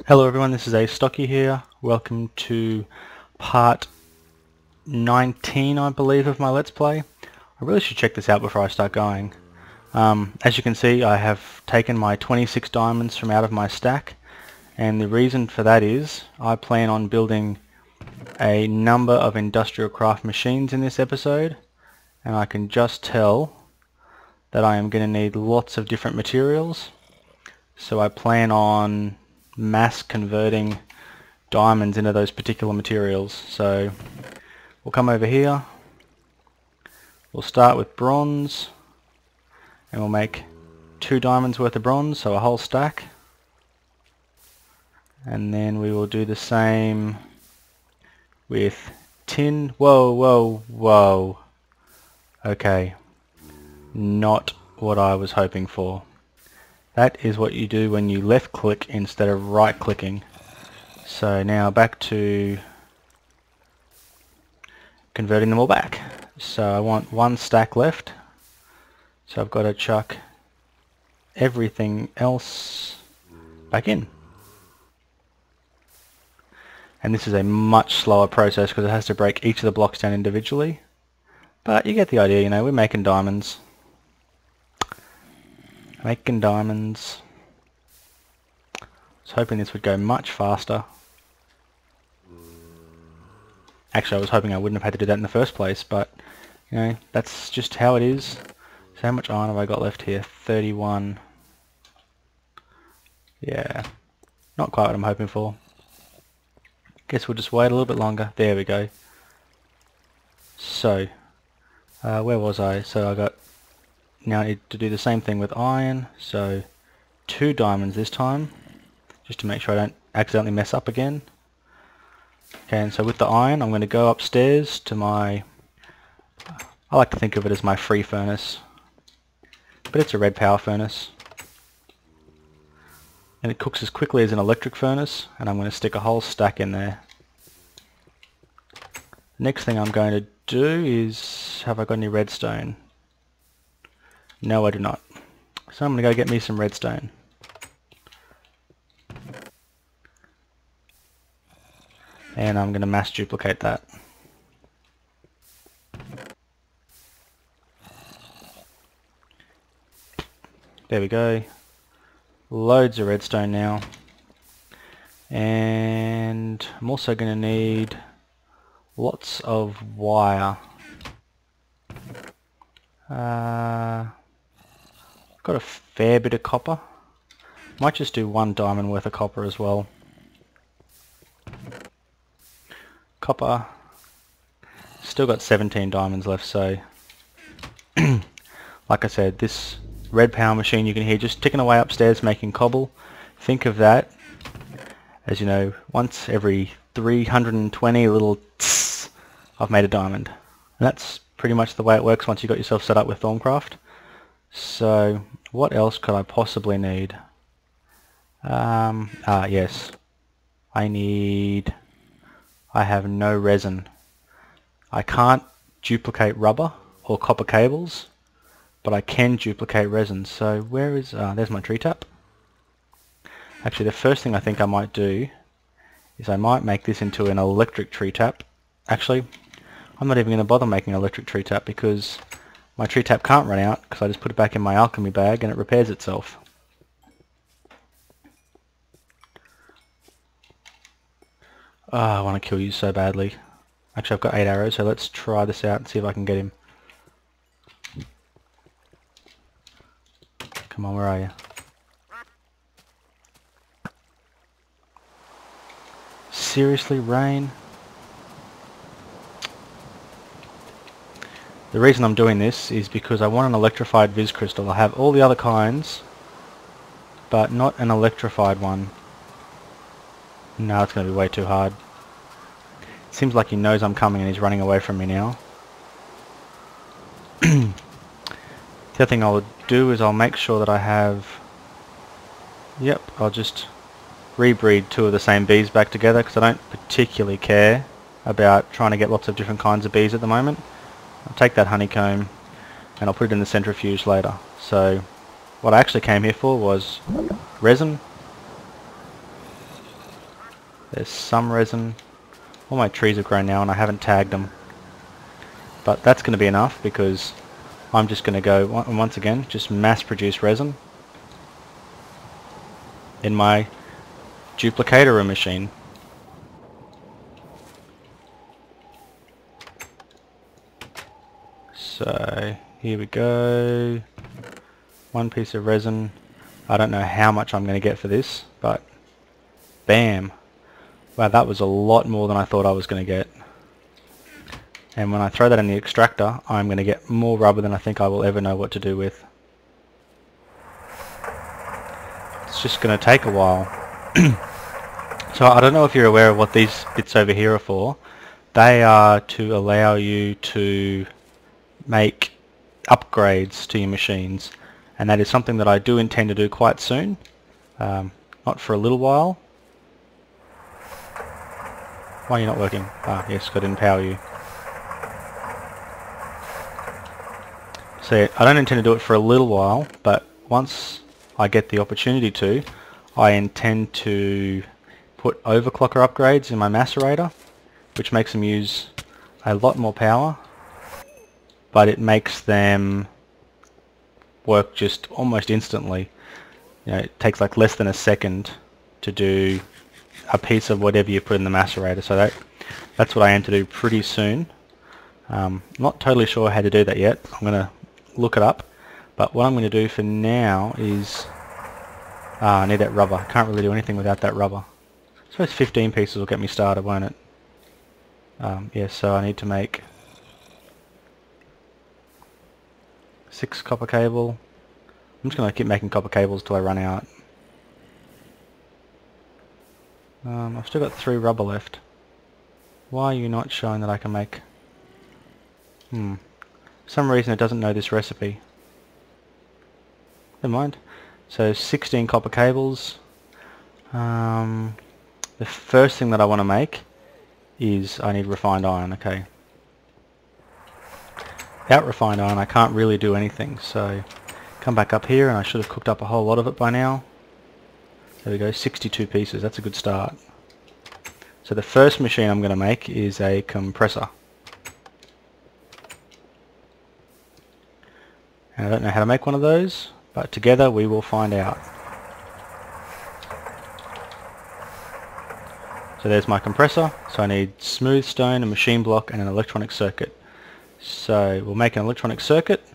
Hello everyone, this is Astocky here. Welcome to part 19, I believe, of my Let's Play. I really should check this out before I start going. As you can see, I have taken my 26 diamonds from out of my stack, and the reason for that is I plan on building a number of industrial craft machines in this episode, and I can just tell that I am going to need lots of different materials, so I plan on mass converting diamonds into those particular materials. So we'll come over here, we'll start with bronze, and we'll make 2 diamonds worth of bronze, so a whole stack, and then we will do the same with tin. Whoa, okay, not what I was hoping for. That is what you do when you left click instead of right clicking. So now back to converting them all back. So I want 1 stack left, so I've got to chuck everything else back in. And this is a much slower process because it has to break each of the blocks down individually, but you get the idea. You know, we're making diamonds. I was hoping this would go much faster. Actually, I was hoping I wouldn't have had to do that in the first place, but you know, that's just how it is. So how much iron have I got left here? 31. Yeah, not quite what I'm hoping for. Guess we'll just wait a little bit longer. There we go. So, where was I? So I got, now I need to do the same thing with iron, so 2 diamonds this time, just to make sure I don't accidentally mess up again. Okay, and so with the iron I'm going to go upstairs to my, I like to think of it as my free furnace, but it's a red power furnace. And it cooks as quickly as an electric furnace, and I'm going to stick a whole stack in there. Next thing I'm going to do is, have I got any redstone? No, I do not. So I'm going to go get me some redstone. And I'm going to mass duplicate that. There we go. Loads of redstone now. And I'm also going to need lots of wire. Got a fair bit of copper. Might just do 1 diamond worth of copper as well. Copper. Still got 17 diamonds left, so like I said, this red power machine you can hear just ticking away upstairs making cobble. Think of that as, you know, once every 320 little tss, I've made a diamond. And that's pretty much the way it works once you've got yourself set up with Thorncraft. So what else could I possibly need? Yes, I have no resin. I can't duplicate rubber or copper cables, but I can duplicate resin. So where is, there's my tree tap. Actually, the first thing I think I might do is I might make this into an electric tree tap. Actually, I'm not even going to bother making an electric tree tap because my tree tap can't run out because I just put it back in my alchemy bag and it repairs itself. Oh, I want to kill you so badly. Actually, I've got 8 arrows, so let's try this out and see if I can get him. Come on, where are you? Seriously, rain? The reason I'm doing this is because I want an electrified Viz crystal. I have all the other kinds, but not an electrified one. No, it's going to be way too hard. It seems like he knows I'm coming and he's running away from me now. The other thing I'll do is I'll make sure that I have... Yep, I'll just rebreed 2 of the same bees back together because I don't particularly care about trying to get lots of different kinds of bees at the moment. I'll take that honeycomb and I'll put it in the centrifuge later. So what I actually came here for was resin There's some resin. All my trees have grown now and I haven't tagged them. But that's going to be enough because I'm just going to go, once again, just mass produce resin in my duplicator machine. So here we go. One piece of resin. I don't know how much I'm going to get for this, but bam. Wow, that was a lot more than I thought I was going to get. And when I throw that in the extractor, I'm going to get more rubber than I think I will ever know what to do with. It's just going to take a while. So I don't know if you're aware of what these bits over here are for. They are to allow you to make upgrades to your machines. And that is something that I do intend to do quite soon. Not for a little while. Why are you not working? Ah, yes, I didn't power you. So I don't intend to do it for a little while, but once I get the opportunity to, I intend to put overclocker upgrades in my macerator, which makes them use a lot more power, but it makes them work just almost instantly. You know, it takes like less than a second to do a piece of whatever you put in the macerator. So that's what I aim to do pretty soon. Not totally sure how to do that yet. I'm going to look it up, but what I'm going to do for now is I need that rubber. I can't really do anything without that rubber. I suppose 15 pieces will get me started, won't it? Yeah, so I need to make 6 copper cable. I'm just going to keep making copper cables till I run out. I've still got 3 rubber left. Why are you not showing that I can make... For some reason it doesn't know this recipe. Never mind. So 16 copper cables. The first thing that I want to make is I need refined iron. Okay. Without refined iron I can't really do anything. So come back up here and I should have cooked up a whole lot of it by now. There we go, 62 pieces. That's a good start. So the first machine I'm going to make is a compressor. And I don't know how to make one of those, but together we will find out. So there's my compressor. So I need smooth stone, a machine block and an electronic circuit. So we'll make an electronic circuit,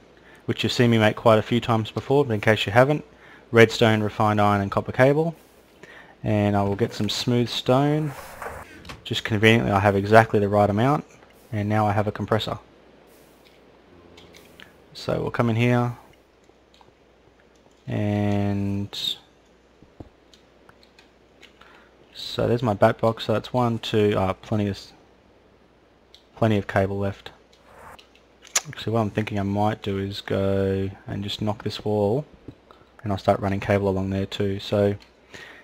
which you've seen me make quite a few times before, but in case you haven't, redstone, refined iron and copper cable. And I will get some smooth stone. Just conveniently I have exactly the right amount, and now I have a compressor. So we'll come in here and so there's my bat box. So that's 1, 2, plenty of cable left. Actually what I'm thinking I might do is go and just knock this wall and I'll start running cable along there too. So it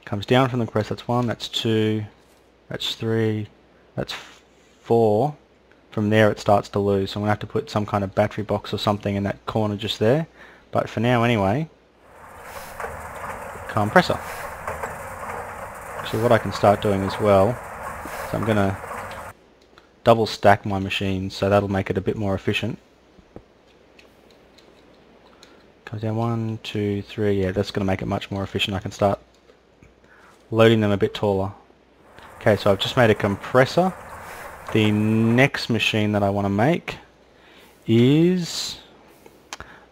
comes down from the compressor. That's 1, that's 2, that's 3, that's 4. From there it starts to lose, so I'm going to have to put some kind of battery box or something in that corner just there. But for now anyway, compressor. Actually what I can start doing as well, so I'm going to double stack my machines, so that'll make it a bit more efficient. Comes down 1, 2, 3, yeah, that's going to make it much more efficient. I can start loading them a bit taller. Okay, so I've just made a compressor. The next machine that I want to make is...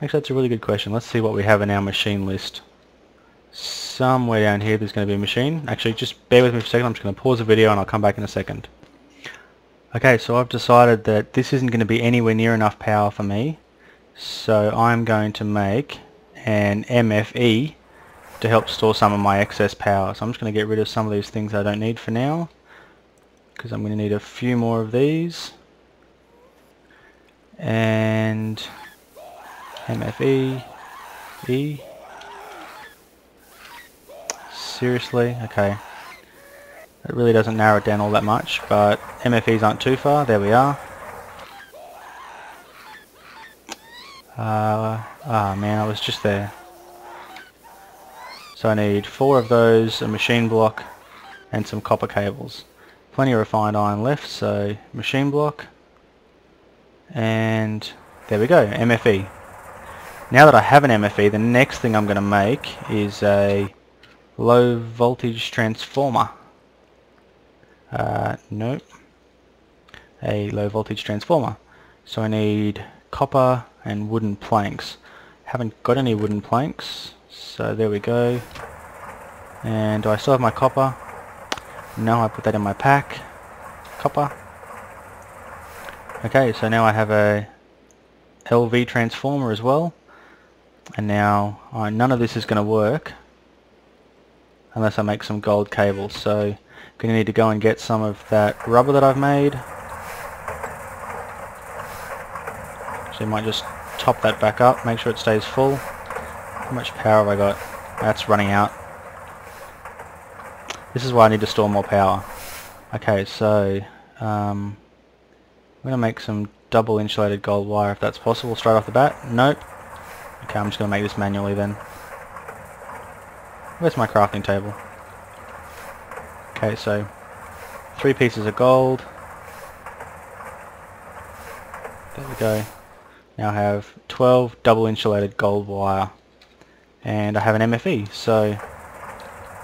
Actually, that's a really good question. Let's see what we have in our machine list. Somewhere down here there's going to be a machine. Actually, just bear with me for a second. I'm just going to pause the video and I'll come back in a second. Okay, so I've decided that this isn't going to be anywhere near enough power for me. So I'm going to make an MFE to help store some of my excess power. So I'm just going to get rid of some of these things I don't need for now, because I'm going to need a few more of these. And MFE E. Seriously? Okay. It really doesn't narrow it down all that much, but MFEs aren't too far. There we are. Man, I was just there. So I need 4 of those, a machine block, and some copper cables. Plenty of refined iron left, so machine block, and there we go, MFE. Now that I have an MFE, the next thing I'm going to make is a low voltage transformer. Nope. A low voltage transformer. So I need copper and wooden planks. Haven't got any wooden planks, so there we go. And do I still have my copper? No, I put that in my pack. Copper. Okay, so now I have a LV transformer as well. And now none of this is going to work unless I make some gold cables. So I'm going to need to go and get some of that rubber that I've made. So you might just top that back up, make sure it stays full. How much power have I got? That's running out. This is why I need to store more power. Okay, so I'm going to make some double insulated gold wire if that's possible straight off the bat. Nope. Okay, I'm just going to make this manually then. Where's my crafting table? Okay, so 3 pieces of gold. There we go. Now I have 12 double insulated gold wire. And I have an MFE, so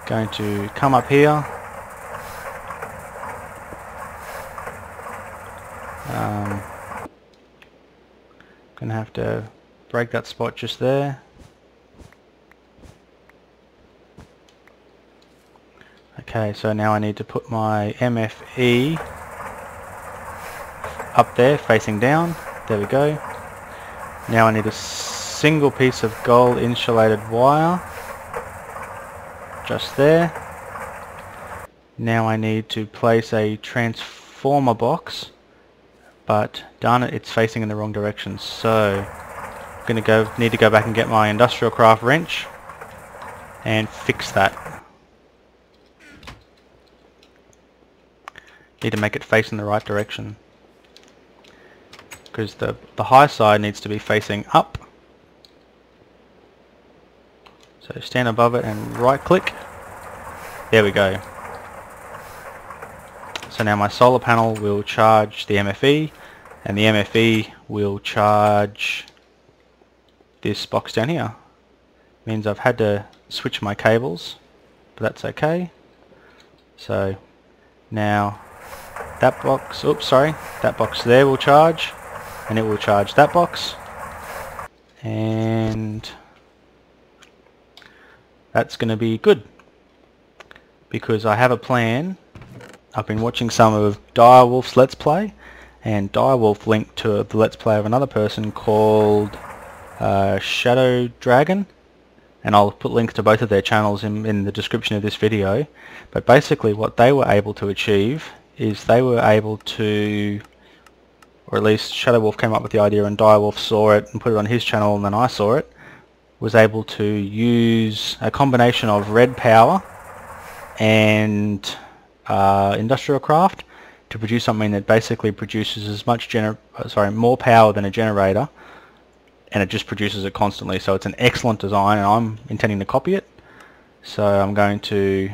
going to come up here. Gonna have to break that spot just there. Okay, so now I need to put my MFE up there facing down. There we go. Now I need a single piece of gold insulated wire just there. Now I need to place a transformer box, but darn it, it's facing in the wrong direction, so I'm need to go back and get my industrial craft wrench and fix that. Need to make it face in the right direction, because the high side needs to be facing up. So stand above it and right click. There we go. So now my solar panel will charge the MFE, and the MFE will charge this box down here. Means I've had to switch my cables, but that's okay. So now that box, that box there will charge, and it will charge that box, and that's going to be good, because I have a plan. I've been watching some of Direwolf's Let's Play, and Direwolf linked to the Let's Play of another person called Shadow Dragon, and I'll put links to both of their channels in the description of this video. But basically what they were able to achieve is they were able to, or at least Shadow Wolf came up with the idea and Direwolf saw it and put it on his channel, and then I saw it, was able to use a combination of red power and industrial craft to produce something that basically produces as much more power than a generator, and it just produces it constantly. So it's an excellent design, and I'm intending to copy it. So I'm going to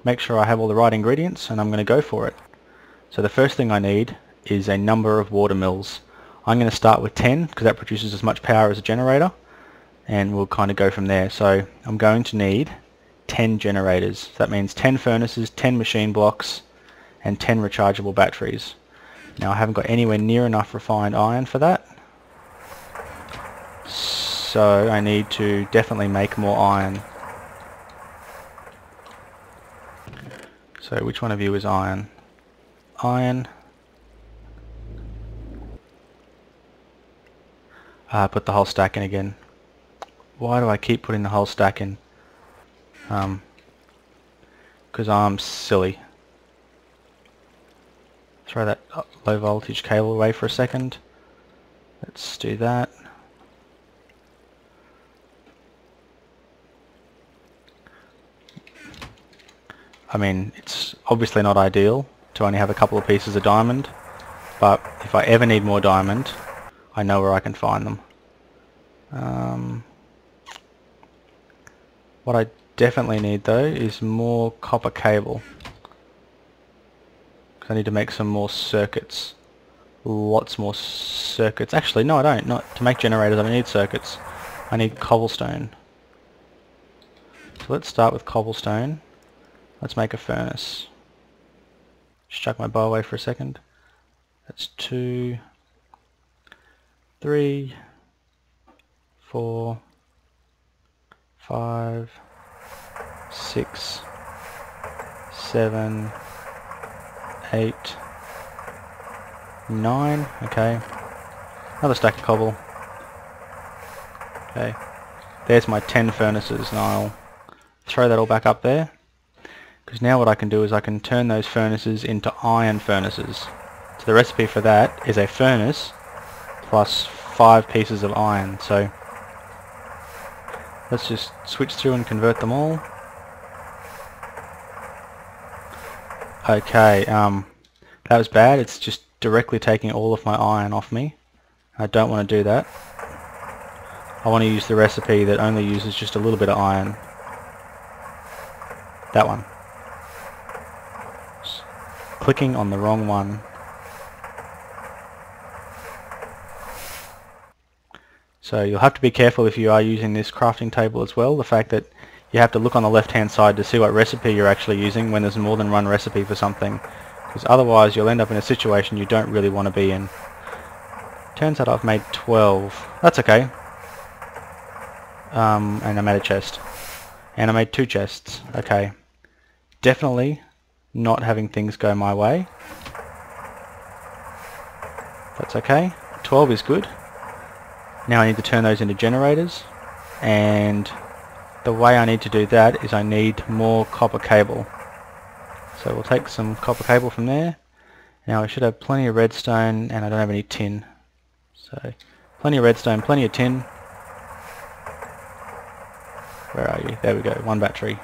make sure I have all the right ingredients, and I'm going to go for it. So the first thing I need is a number of water mills. I'm going to start with 10 because that produces as much power as a generator, and we'll kind of go from there. So I'm going to need 10 generators. So that means 10 furnaces, 10 machine blocks, and 10 rechargeable batteries. Now I haven't got anywhere near enough refined iron for that, so I need to definitely make more iron. So which one of you is iron? Iron. Put the whole stack in again. Why do I keep putting the whole stack in? Because I'm silly. Throw that low voltage cable away for a second. Let's do that. I mean, it's obviously not ideal to only have a couple of pieces of diamond, but if I ever need more diamond, I know where I can find them. What I definitely need though is more copper cable. I need to make some more circuits. Lots more circuits. Actually, no, I don't. Not to make generators, I don't need circuits. I need cobblestone. So let's start with cobblestone. Let's make a furnace. Just chuck my bow away for a second. That's 2, 3, 4, 5, 6, 7, 8, 9. Okay. Another stack of cobble. Okay. There's my 10 furnaces, and I'll throw that all back up there. Because now what I can do is I can turn those furnaces into iron furnaces. So the recipe for that is a furnace plus 5 pieces of iron. So let's just switch through and convert them all. Okay, that was bad. It's just directly taking all of my iron off me. I don't want to do that. I want to use the recipe that only uses just a little bit of iron. That one. Just clicking on the wrong one. So you'll have to be careful if you are using this crafting table as well. The fact that you have to look on the left hand side to see what recipe you're actually using when there's more than one recipe for something. Because otherwise you'll end up in a situation you don't really want to be in. Turns out I've made 12. That's okay. And I made a chest. And I made 2 chests. Okay. Definitely not having things go my way. That's okay. 12 is good. Now I need to turn those into generators. And the way I need to do that is I need more copper cable. So we'll take some copper cable from there. Now I should have plenty of redstone, and I don't have any tin. So plenty of redstone, plenty of tin. Where are you? There we go, 1 battery.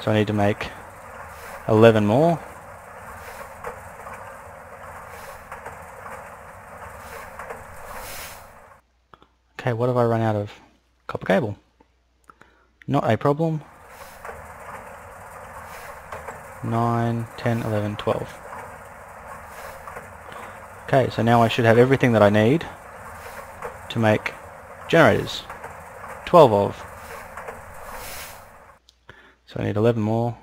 So I need to make 11 more. Okay, what have I run out of? Copper cable. Not a problem. 9, 10, 11, 12. Okay, so now I should have everything that I need to make generators. 12 of. So I need 11 more.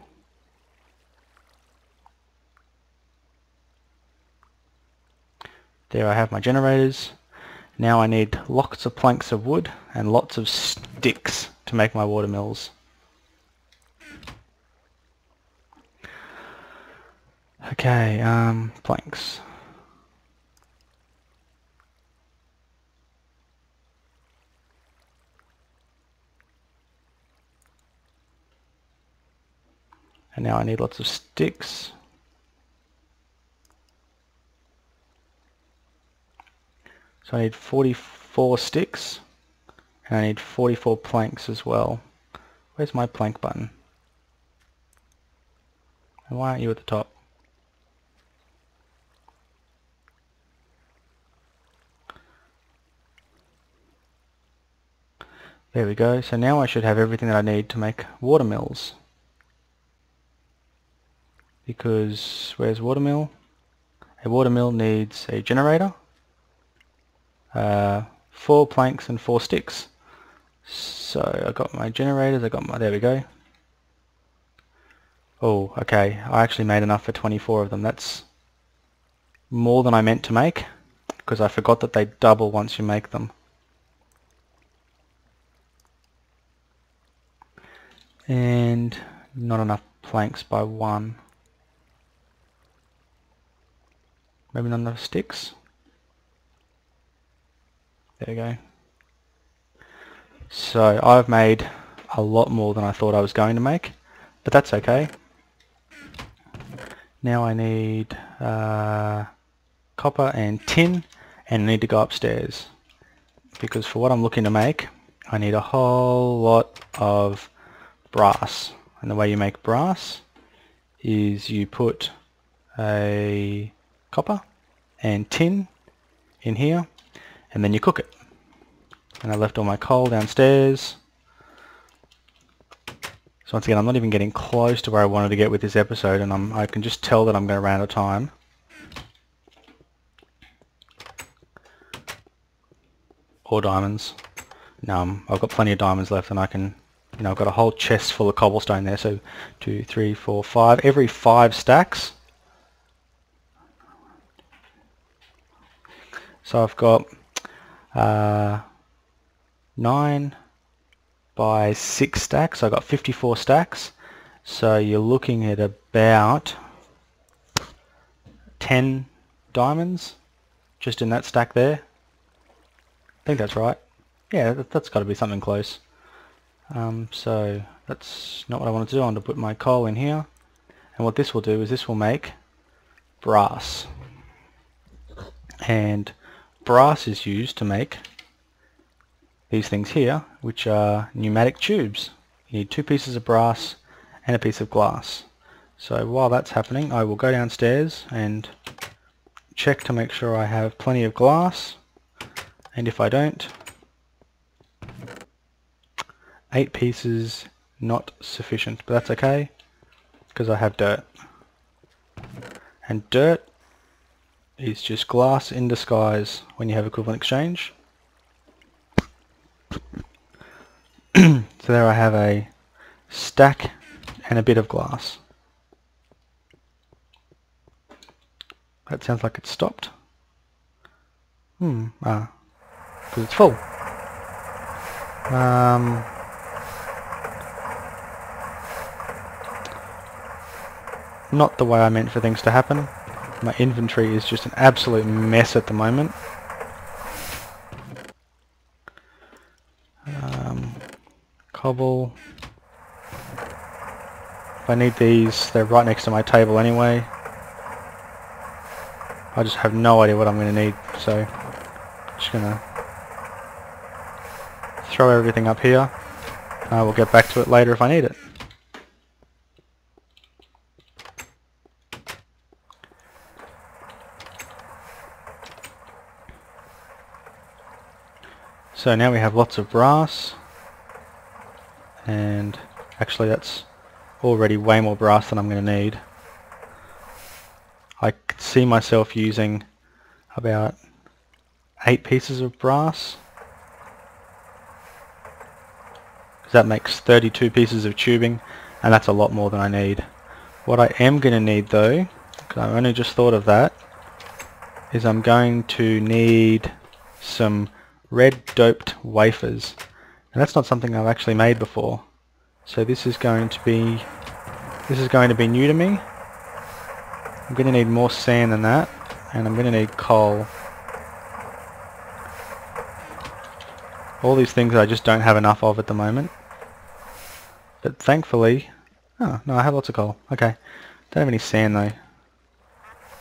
There I have my generators. Now I need lots of planks of wood and lots of sticks to make my water mills. Okay, planks. And now I need lots of sticks. So I need 44 sticks, and I need 44 planks as well. Where's my plank button? And why aren't you at the top? There we go. So now I should have everything that I need to make water mills. Because where's water mill? A water mill needs a generator, 4 planks and 4 sticks. So I got my generators, there we go. Oh, okay, I actually made enough for 24 of them. That's more than I meant to make, because I forgot that they double once you make them. And not enough planks by 1. Maybe not enough sticks. There we go. So I've made a lot more than I thought I was going to make, but that's okay. Now I need copper and tin, and I need to go upstairs, because for what I'm looking to make I need a whole lot of brass. And the way you make brass is you put a copper and tin in here, and then you cook it. And I left all my coal downstairs. So once again, I'm not even getting close to where I wanted to get with this episode, and I can just tell that I'm going to run out of time. or diamonds. I've got plenty of diamonds left, and I can, I've got a whole chest full of cobblestone there. So 2, 3, 4, 5. Every 5 stacks. So I've got 9 by 6 stacks. So I've got 54 stacks. So you're looking at about 10 diamonds just in that stack there. I think that's right. Yeah, that's got to be something close. So that's not what I want to do. I want to put my coal in here, and what this will do is this will make brass, and brass is used to make these things here, which are pneumatic tubes. You need 2 pieces of brass and a piece of glass. So while that's happening, I will go downstairs and check to make sure I have plenty of glass, and if I don't, 8 pieces not sufficient, but that's okay because I have dirt, and dirt is just glass in disguise when you have equivalent exchange. So there I have a stack and a bit of glass. That sounds like it's stopped. Because it's full. Not the way I meant for things to happen. My inventory is just an absolute mess at the moment. Cobble. If I need these, they're right next to my table anyway. I just have no idea what I'm going to need, so I'm just going to throw everything up here. I will get back to it later if I need it. So now we have lots of brass, and actually that's already way more brass than I'm going to need. I could see myself using about 8 pieces of brass, because that makes 32 pieces of tubing, and that's a lot more than I need. What I am going to need though, because I only just thought of that, is I'm going to need some red doped wafers, and that's not something I've actually made before. So this is going to be new to me. I'm going to need more sand than that, and I'm going to need coal. All these things I just don't have enough of at the moment. But thankfully, oh no, I have lots of coal. Okay, don't have any sand though.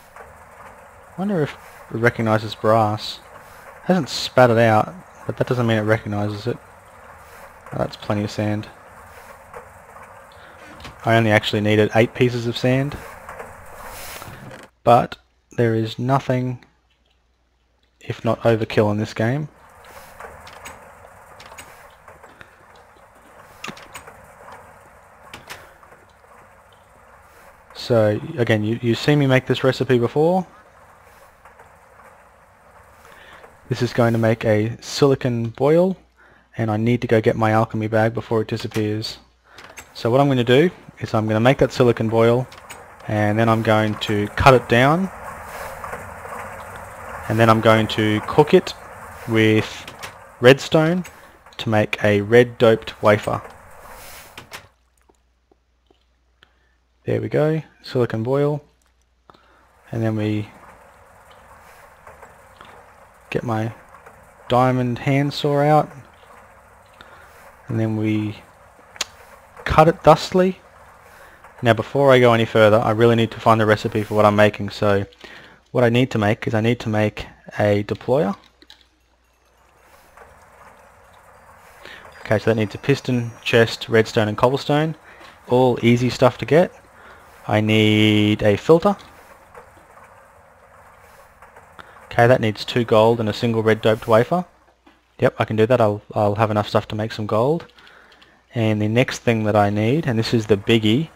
I wonder if it recognises brass. It hasn't spat it out, but that doesn't mean it recognises it. Oh, that's plenty of sand. I only actually needed 8 pieces of sand, but there is nothing if not overkill in this game. So again, you've seen me make this recipe before. This is going to make a silicon boil, and I need to go get my alchemy bag before it disappears. So what I'm going to do is I'm going to make that silicon boil, and then I'm going to cut it down, and then I'm going to cook it with redstone to make a red doped wafer. There we go, silicon boil, and then we get my diamond handsaw out, and then we cut it thusly. Now before I go any further, I really need to find the recipe for what I'm making. So what I need to make is I need to make a deployer. Okay, so that needs a piston, chest, redstone and cobblestone. All easy stuff to get. I need a filter. Okay, that needs 2 gold and a single red doped wafer. Yep, I can do that. I'll have enough stuff to make some gold. And the next thing that I need, and this is the biggie,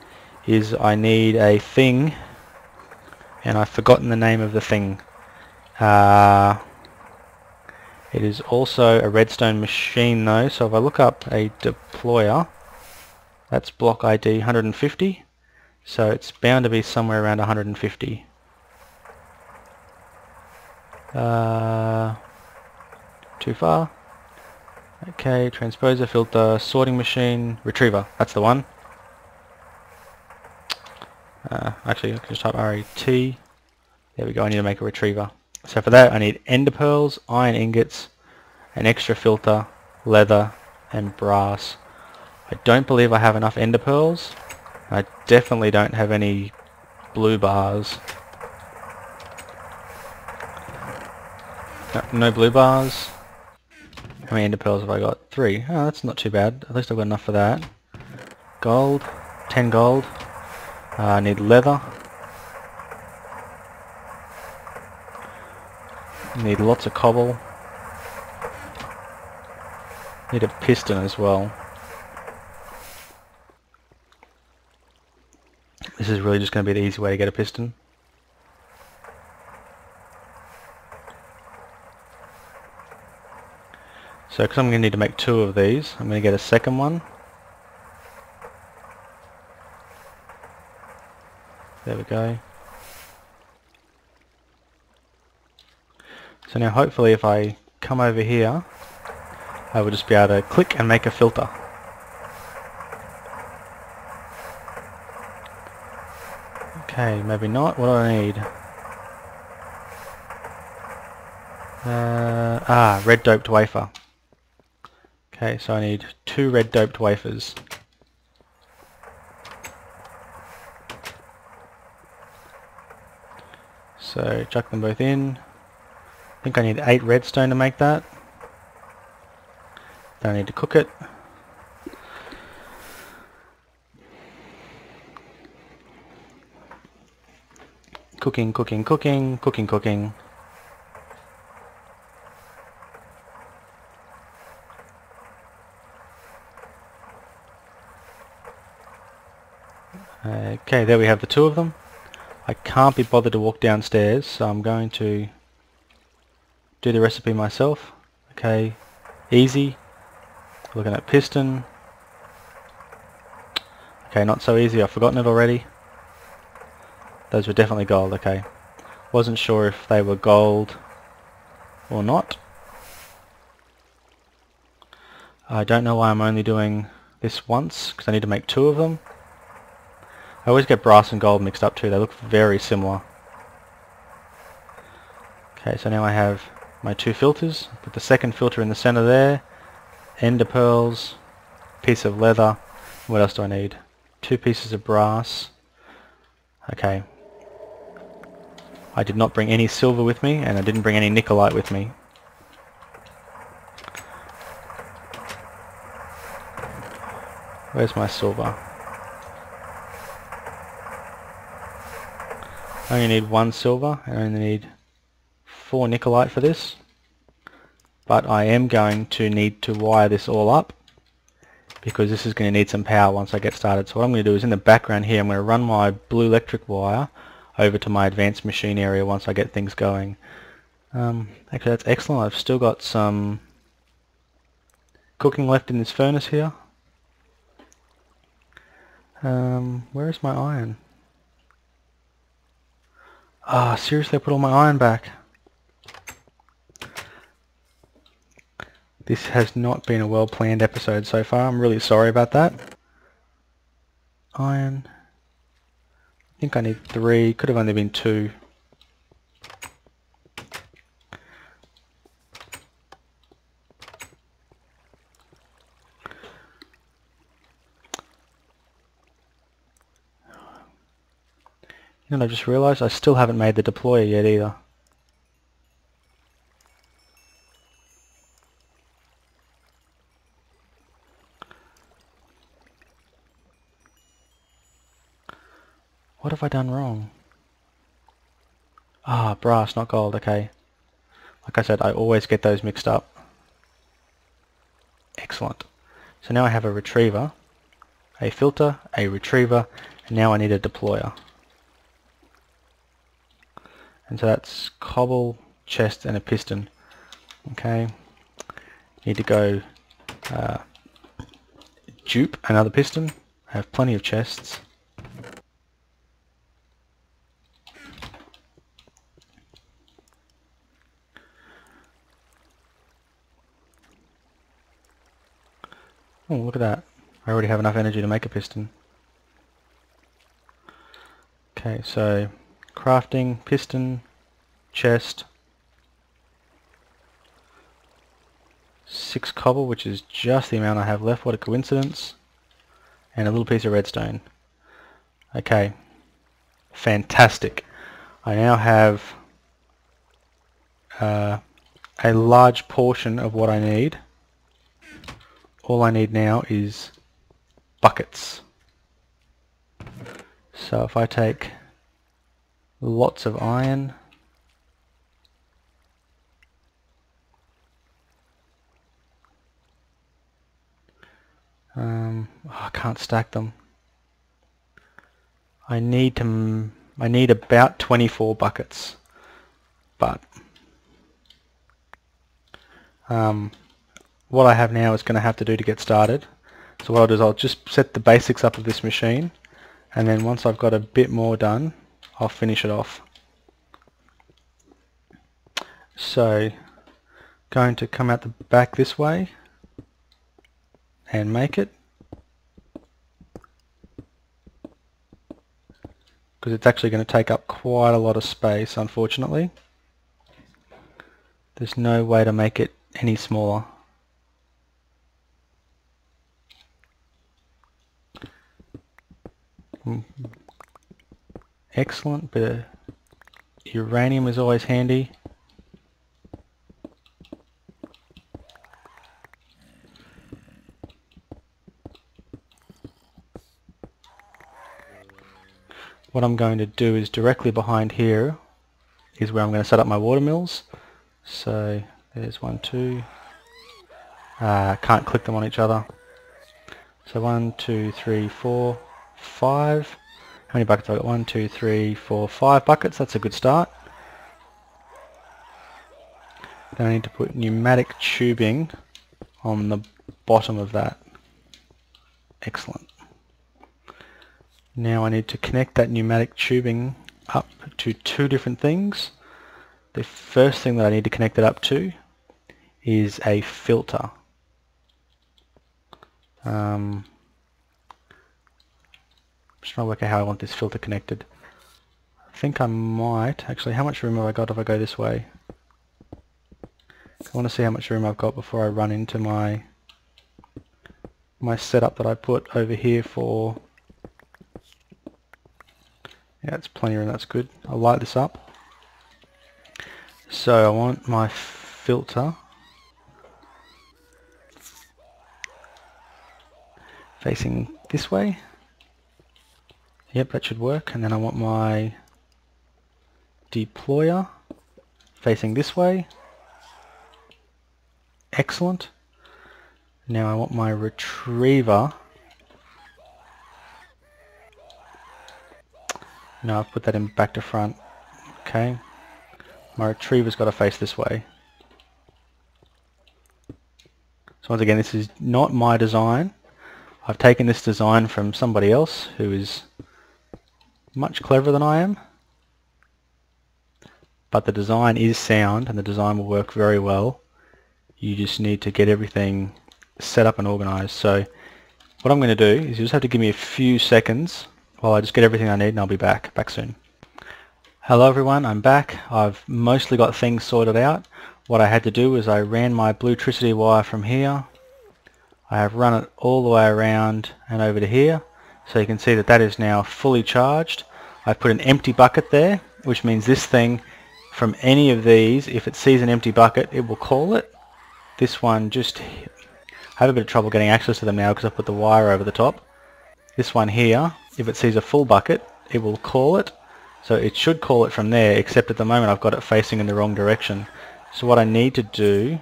is I need a thing, and I've forgotten the name of the thing. It is also a redstone machine though, so if I look up a deployer, that's block ID 150, so it's bound to be somewhere around 150. Too far. Okay, transposer, filter, sorting machine, retriever, that's the one. Actually, I can just type RET. There we go, I need to make a retriever. So for that I need ender pearls, iron ingots, an extra filter, leather, and brass. I don't believe I have enough ender pearls. I definitely don't have any blue bars. No blue bars. How many ender pearls have I got? 3. Oh, that's not too bad. At least I've got enough for that. Gold. 10 gold. I need leather. Need lots of cobble. Need a piston as well. This is really just going to be the easy way to get a piston. So because I'm going to need to make 2 of these, I'm going to get a second one. There we go. So now hopefully if I come over here, I will just be able to click and make a filter. Okay, maybe not. What do I need? Red doped wafer. Okay, so I need 2 red doped wafers. So chuck them both in. I think I need 8 redstone to make that. Then I need to cook it. Cooking, cooking, cooking, cooking, cooking. Okay, there we have the 2 of them. I can't be bothered to walk downstairs, so I'm going to do the recipe myself. Okay, easy. Looking at piston. Okay, not so easy. I've forgotten it already. Those were definitely gold, okay. Wasn't sure if they were gold or not. I don't know why I'm only doing this once, because I need to make 2 of them. I always get brass and gold mixed up too. They look very similar. Okay, so now I have my 2 filters. Put the second filter in the center there. Ender pearls. Piece of leather. What else do I need? 2 pieces of brass. Okay. I did not bring any silver with me, and I didn't bring any nickelite with me. Where's my silver? I only need 1 silver, and I only need 4 nickelite for this. But I am going to need to wire this all up, because this is going to need some power once I get started. So what I'm going to do is in the background here, I'm going to run my blue electric wire over to my advanced machine area once I get things going. Actually, that's excellent. I've still got some cooking left in this furnace here. Where is my iron? Ah, seriously, I put all my iron back. This has not been a well-planned episode so far. I'm really sorry about that. Iron. I think I need 3. Could have only been 2. You know, I just realised I still haven't made the deployer yet either. What have I done wrong? Ah, brass, not gold, okay. Like I said, I always get those mixed up. Excellent. So now I have a retriever, a filter, a retriever, and now I need a deployer. And so that's cobble, chest, and a piston. Okay, Need to go dupe another piston. I have plenty of chests. Oh, look at that. I already have enough energy to make a piston. Okay, so crafting, piston, chest, 6 cobble, which is just the amount I have left. What a coincidence. And a little piece of redstone. Okay, fantastic. I now have a large portion of what I need. All I need now is buckets. So if I take lots of iron, I can't stack them. I need about 24 buckets, but what I have now is going to have to do to get started. So what I'll do is I'll just set the basics up of this machine, and then once I've got a bit more done, I'll finish it off. So going to come out the back this way and make it, because it's actually going to take up quite a lot of space, unfortunately. There's no way to make it any smaller. Excellent, but uranium is always handy. What I'm going to do is directly behind here is where I'm going to set up my water mills. So there's 1, 2. Can't click them on each other. So 1, 2, 3, 4, 5. How many buckets have I got? 1, 2, 3, 4, 5 buckets. That's a good start. Then I need to put pneumatic tubing on the bottom of that. Excellent. Now I need to connect that pneumatic tubing up to 2 different things. The first thing that I need to connect it up to is a filter. I'm just trying to work out how I want this filter connected. I think I might, actually, how much room have I got if I go this way? I want to see how much room I've got before I run into my setup that I put over here for... Yeah, it's plenty of room, that's good. I'll light this up. So I want my filter facing this way. Yep, that should work. And then I want my deployer facing this way. Excellent. Now I want my retriever. No, I've put that in back to front. Okay. My retriever's got to face this way. So once again, this is not my design. I've taken this design from somebody else who is much cleverer than I am. But the design is sound and the design will work very well. You just need to get everything set up and organized. So what I'm going to do is you just have to give me a few seconds while I just get everything I need, and I'll be back soon. Hello everyone, I'm back. I've mostly got things sorted out. What I had to do is I ran my bluetricity wire from here. I have run it all the way around and over to here. So you can see that that is now fully charged. I've put an empty bucket there, which means this thing, from any of these, if it sees an empty bucket, it will call it. This one just... I have a bit of trouble getting access to them now because I put the wire over the top. This one here, if it sees a full bucket, it will call it. So it should call it from there, except at the moment I've got it facing in the wrong direction. So what I need to do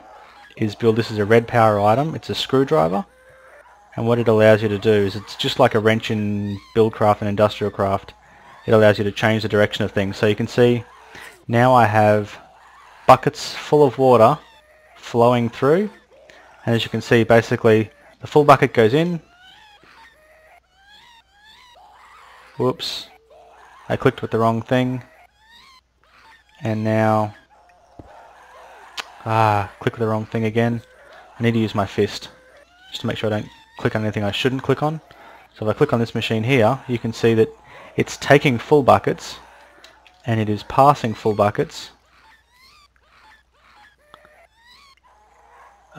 is build this as a red power item. It's a screwdriver. And what it allows you to do is, it's just like a wrench in Buildcraft and Industrial Craft. It allows you to change the direction of things. So you can see now I have buckets full of water flowing through. And as you can see, basically the full bucket goes in. Whoops, I clicked with the wrong thing. And now, click with the wrong thing again. I need to use my fist just to make sure I don't click on anything I shouldn't click on. So if I click on this machine here, you can see that it's taking full buckets and it is passing full buckets.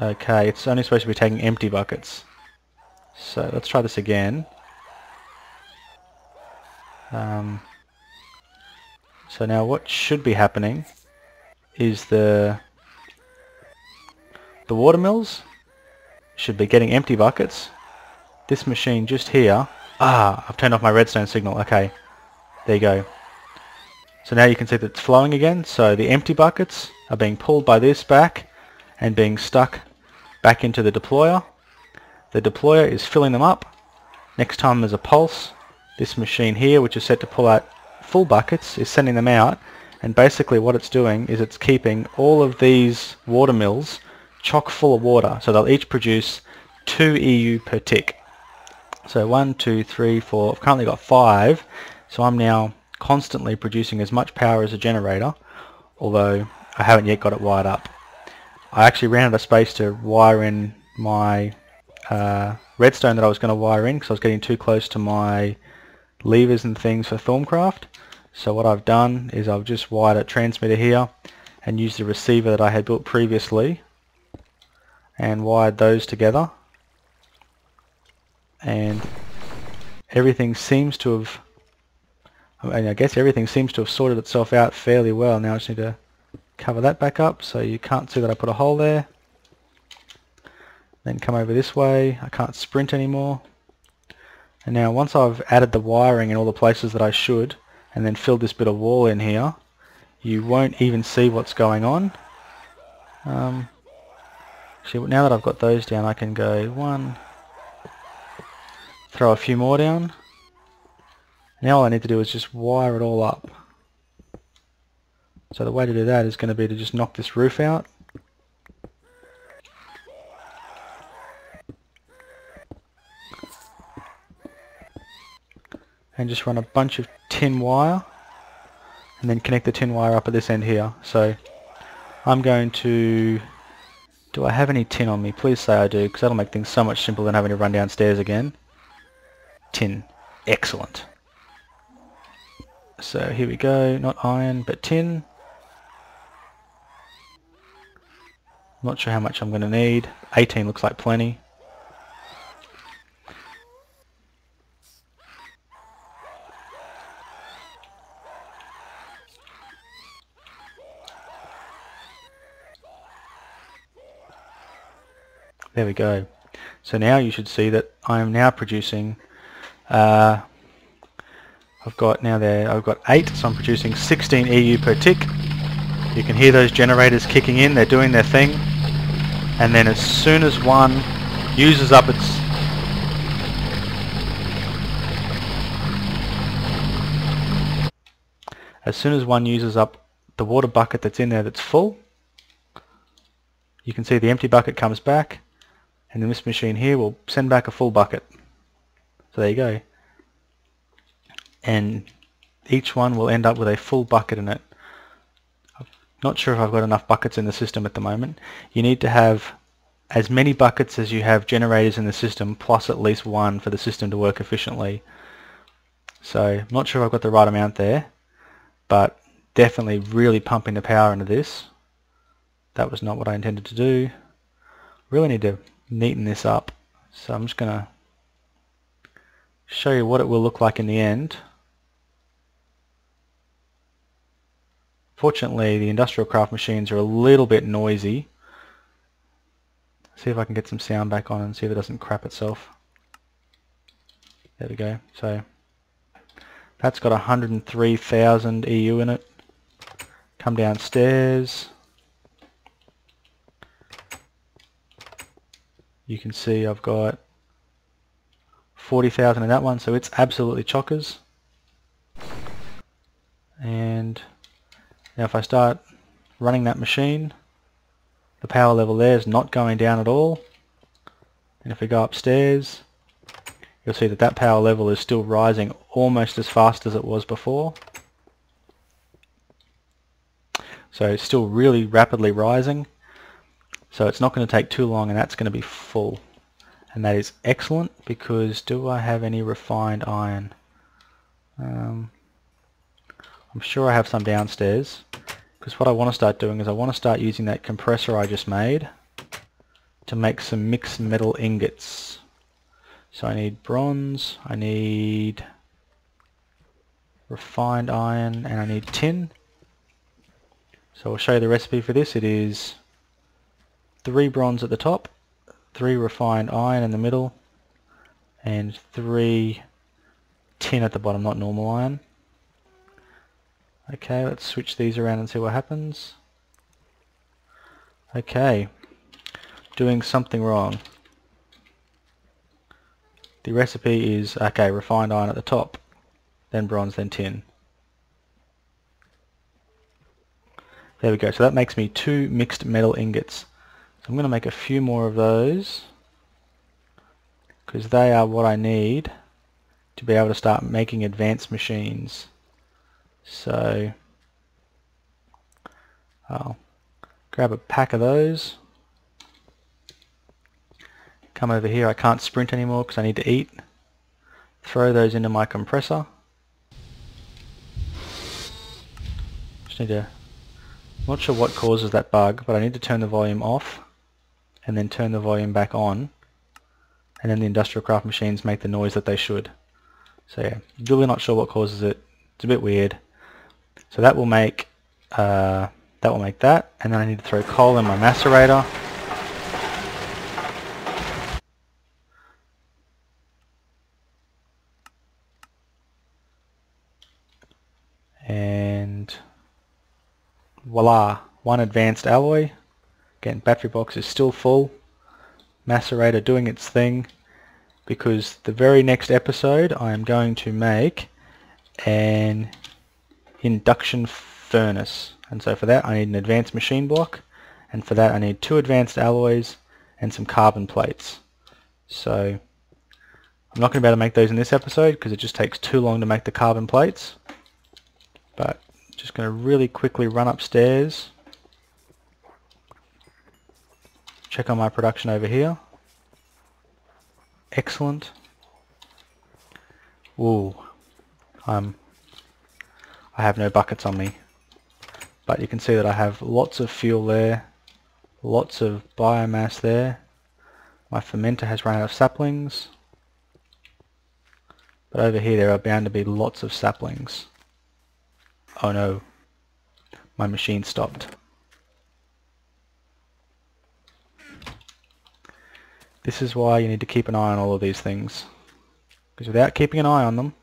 Okay, it's only supposed to be taking empty buckets. So let's try this again. So now what should be happening is the watermills should be getting empty buckets. This machine just here, I've turned off my redstone signal. Okay, there you go. So now you can see that it's flowing again. So the empty buckets are being pulled by this back and being stuck back into the deployer. The deployer is filling them up. Next time there's a pulse, this machine here, which is set to pull out full buckets, is sending them out, and basically what it's doing is it's keeping all of these water mills chock full of water, so they'll each produce 2 EU per tick. So 1, 2, 3, 4, I've currently got 5, so I'm now constantly producing as much power as a generator, although I haven't yet got it wired up. I actually ran out of space to wire in my redstone that I was going to wire in because I was getting too close to my levers and things for Thorncraft. So what I've done is I've just wired a transmitter here and used the receiver that I had built previously and wired those together, and everything seems to have, I guess everything seems to have sorted itself out fairly well. Now I just need to cover that back up so you can't see that I put a hole there. Then come over this way. I can't sprint anymore. And now once I've added the wiring in all the places that I should, and then filled this bit of wall in here, you won't even see what's going on. Actually, now that I've got those down, I can go 1, throw a few more down. Now all I need to do is just wire it all up. So the way to do that is going to be to just knock this roof out. And just run a bunch of tin wire and then connect the tin wire up at this end here. So I'm going to, do I have any tin on me? Please say I do, because that'll make things so much simpler than having to run downstairs again. Tin. Excellent. So here we go, not iron but tin. Not sure how much I'm going to need. 18 looks like plenty. There we go. So now you should see that I am now producing, I've got 8, so I'm producing 16 EU per tick. You can hear those generators kicking in, they're doing their thing. And then as soon as one uses up its the water bucket that's in there that's full, you can see the empty bucket comes back, and then this machine here will send back a full bucket. So there you go. And each one will end up with a full bucket in it. I'm not sure if I've got enough buckets in the system at the moment. You need to have as many buckets as you have generators in the system, plus at least one for the system to work efficiently. So I'm not sure if I've got the right amount there, but definitely really pumping the power into this. That was not what I intended to do. Really need to neaten this up. So I'm just going to show you what it will look like in the end. Fortunately, the industrial craft machines are a little bit noisy. See if I can get some sound back on and see if it doesn't crap itself. There we go. So that's got 103,000 EU in it. Come downstairs. You can see I've got 40,000 in that one, so it's absolutely chockers. And now if I start running that machine, the power level there is not going down at all. And if we go upstairs, you'll see that that power level is still rising almost as fast as it was before. So it's still really rapidly rising. So it's not going to take too long, and that's going to be full. And that is excellent, because do I have any refined iron? I'm sure I have some downstairs, because what I want to start doing is I want to start using that compressor I just made to make some mixed metal ingots. So I need bronze, I need refined iron, and I need tin. So I'll show you the recipe for this. It is 3 bronze at the top, 3 refined iron in the middle, and 3 tin at the bottom, not normal iron. Okay, let's switch these around and see what happens. Okay, doing something wrong. The recipe is, okay, refined iron at the top, then bronze, then tin. There we go, so that makes me 2 mixed metal ingots. So I'm going to make a few more of those, because they are what I need to be able to start making advanced machines. So I'll grab a pack of those, come over here. I can't sprint anymore because I need to eat. Throw those into my compressor. Just need to, I'm not sure what causes that bug, but I need to turn the volume off and then turn the volume back on, and then the industrial craft machines make the noise that they should. So yeah, really not sure what causes it. It's a bit weird. So that will make that, and then I need to throw coal in my macerator. And voila, 1 advanced alloy. Again, battery box is still full. Macerator doing its thing, because the very next episode I am going to make an induction furnace, and so for that I need an advanced machine block, and for that I need 2 advanced alloys and some carbon plates. So I'm not going to be able to make those in this episode because it just takes too long to make the carbon plates, but just going to really quickly run upstairs, check on my production over here. Excellent. Ooh, I have no buckets on me, but you can see that I have lots of fuel there, lots of biomass there. My fermenter has run out of saplings, but over here there are bound to be lots of saplings. Oh no, my machine stopped. This is why you need to keep an eye on all of these things, because without keeping an eye on them,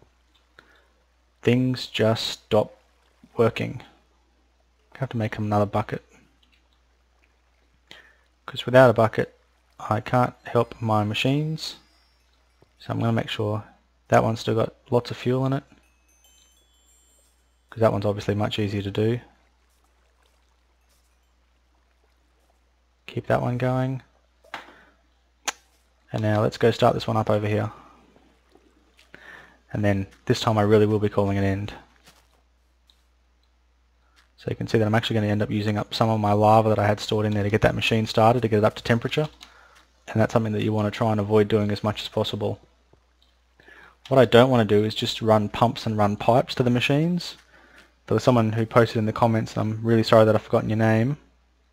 things just stop working. I have to make another bucket, because without a bucket I can't help my machines. So I'm going to make sure that one's still got lots of fuel in it, because that one's obviously much easier to do. Keep that one going. And now let's go start this one up over here. And then this time I really will be calling an end. So you can see that I'm actually going to end up using up some of my lava that I had stored in there to get that machine started, to get it up to temperature. And that's something that you want to try and avoid doing as much as possible. What I don't want to do is just run pumps and run pipes to the machines. There was someone who posted in the comments, and I'm really sorry that I've forgotten your name,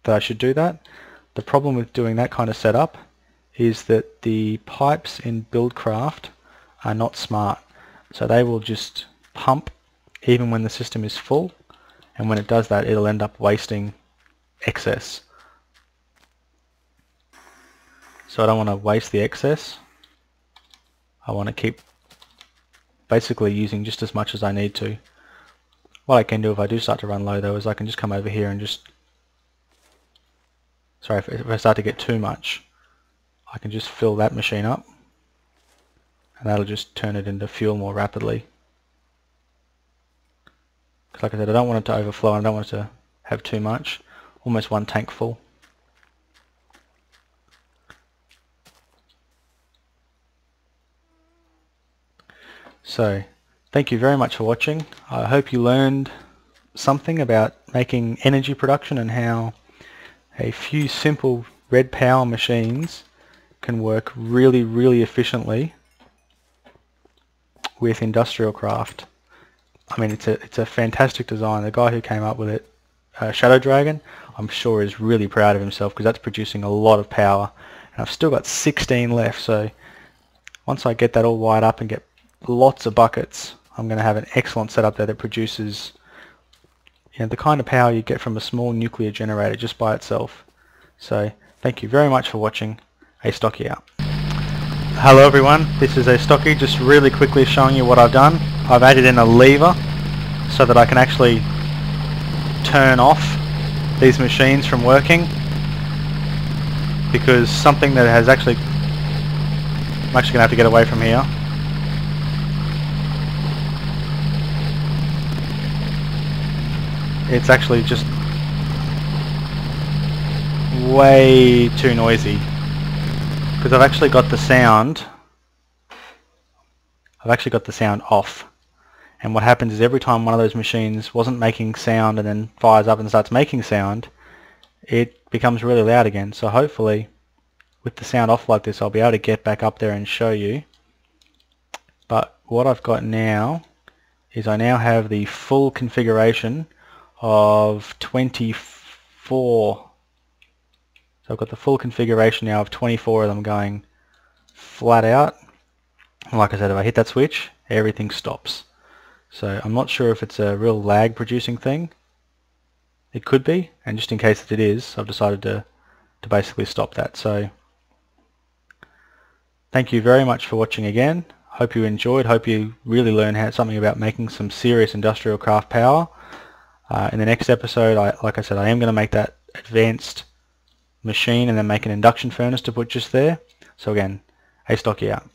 that I should do that. The problem with doing that kind of setup is that the pipes in Buildcraft are not smart. So they will just pump even when the system is full, and when it does that it'll end up wasting excess. So I don't want to waste the excess. I want to keep basically using just as much as I need to. What I can do if I do start to run low though is I can just come over here and just, sorry, if I start to get too much, I can just fill that machine up, and that'll just turn it into fuel more rapidly. Because like I said, I don't want it to overflow, and I don't want it to have too much. Almost 1 tank full. So thank you very much for watching. I hope you learned something about making energy production and how a few simple red power machines can work really efficiently with industrial craft. I mean, it's a fantastic design. The guy who came up with it, Shadow Dragon, I'm sure is really proud of himself, because that's producing a lot of power. And I've still got 16 left, so once I get that all wired up and get lots of buckets, I'm going to have an excellent setup there that produces, you know, the kind of power you get from a small nuclear generator just by itself. So thank you very much for watching. Astocky out. Hello everyone, this is Astocky, just really quickly showing you what I've done. I've added in a lever so that I can actually turn off these machines from working, because something that has actually, I'm actually going to have to get away from here. It's actually just way too noisy, because I've actually got the sound off, and what happens is every time one of those machines wasn't making sound and then fires up and starts making sound, it becomes really loud again. So hopefully with the sound off like this I'll be able to get back up there and show you. But what I've got now is I now have the full configuration of 24. So I've got the full configuration now of 24 of them going flat out. And like I said, if I hit that switch, everything stops. So I'm not sure if it's a real lag producing thing. It could be, and just in case that it is, I've decided to basically stop that. So thank you very much for watching again. Hope you enjoyed, hope you really learned something about making some serious industrial craft power. In the next episode, like I said, I am going to make that advanced machine and then make an induction furnace to put just there. So again, Astocky out.